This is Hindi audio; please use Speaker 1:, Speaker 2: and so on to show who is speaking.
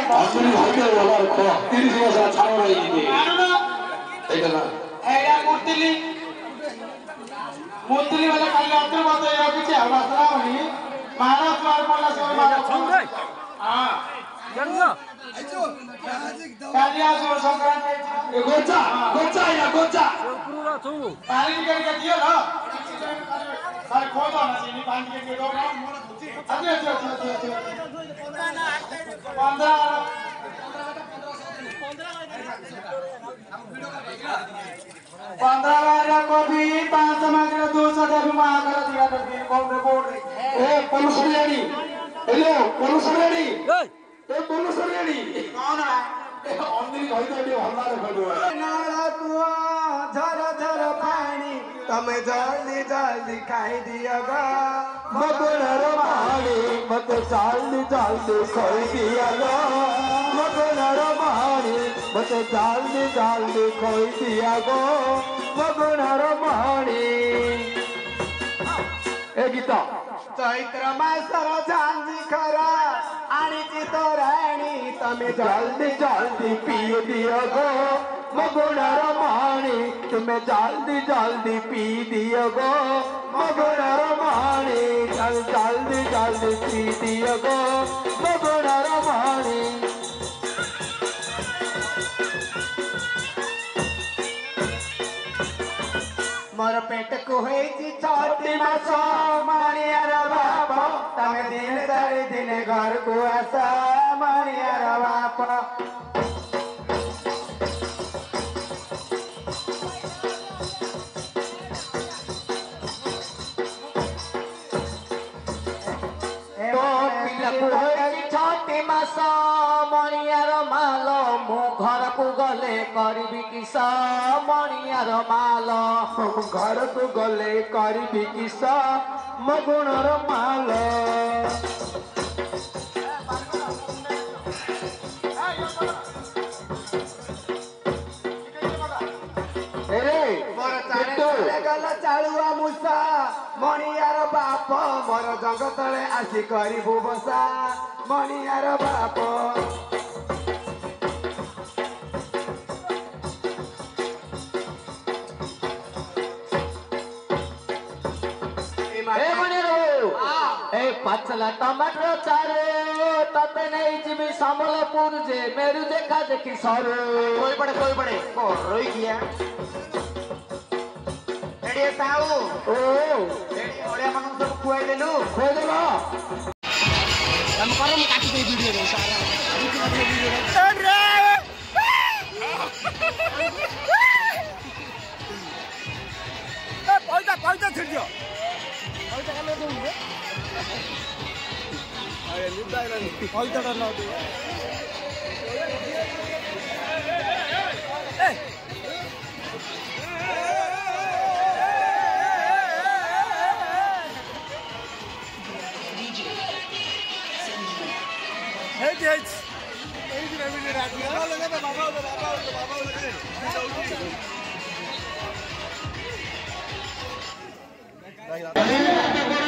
Speaker 1: 완전히 활동을 올라놓고 때리시면서 차로로 이게 이거는
Speaker 2: एडा मुर्तिली वाला खाली अंतर बात है कि क्या बातला बनी महाराज द्वार पल्ला से महाराज हां जन्ना कालिया जो संक्रांति
Speaker 1: गोचा गोचा या गोचा
Speaker 2: पुरा छु पानी निकल के दियो ल सारे खो दो ना जी पानी के दो अच्छा अच्छा अच्छा 15 वाला को भी 5 समग्र 200 देवी महाकर दिया देवी बोल रे
Speaker 1: ए पोलुसरियानी हेलो पोलुसरियानी ए पोलुसरियानी
Speaker 2: कौन है
Speaker 1: अंदर कहते भल्ला देखो
Speaker 2: नाला कुआ झर झर पानी तमे जल्दी जल्दी खाई दियागा
Speaker 1: मगनर माणी मत जल्दी जल्दी खाई दियागा मगनर माणी मत जल्दी जल्दी खाई दियागा मगनर माणी ए गीता
Speaker 2: चैत्र मासर झांजी खरा आणि चितराणी
Speaker 1: तमे जल्दी जल्दी पी दियागो मगनर माणी तुम्हें जल्दी जल्दी पी दियागो मगनर माणी जल्दी जल्दी पी दियागो मगनर माणी
Speaker 2: मोर पेट को होई छोटी मासो मानियार बाप तमे दिन धरी दिन घर को आसा मानियार बाप छोटी मासो मणियार माल मु घर को गले करी किस मणियार माल
Speaker 1: घर को गले करी किस मगुणर माल
Speaker 2: गला चालुआ मुसा मणियार बाप मोर जंग तले आसी करू बसा मणियार बाप पचला टमाटर चारो तते नहीं जीवी समलपुर जे मेरू देखा देखी सरो कोई पड़े रोई गया एडिए ताऊ ओ एडी ओडिया मानन सब खुआई देलु हम करम काटी दे वीडियो रे सारा अरे पैसा छिड़ दियो पैसा कमे दूंगे अरे निदा नहीं पैसा डर ना दे बाबा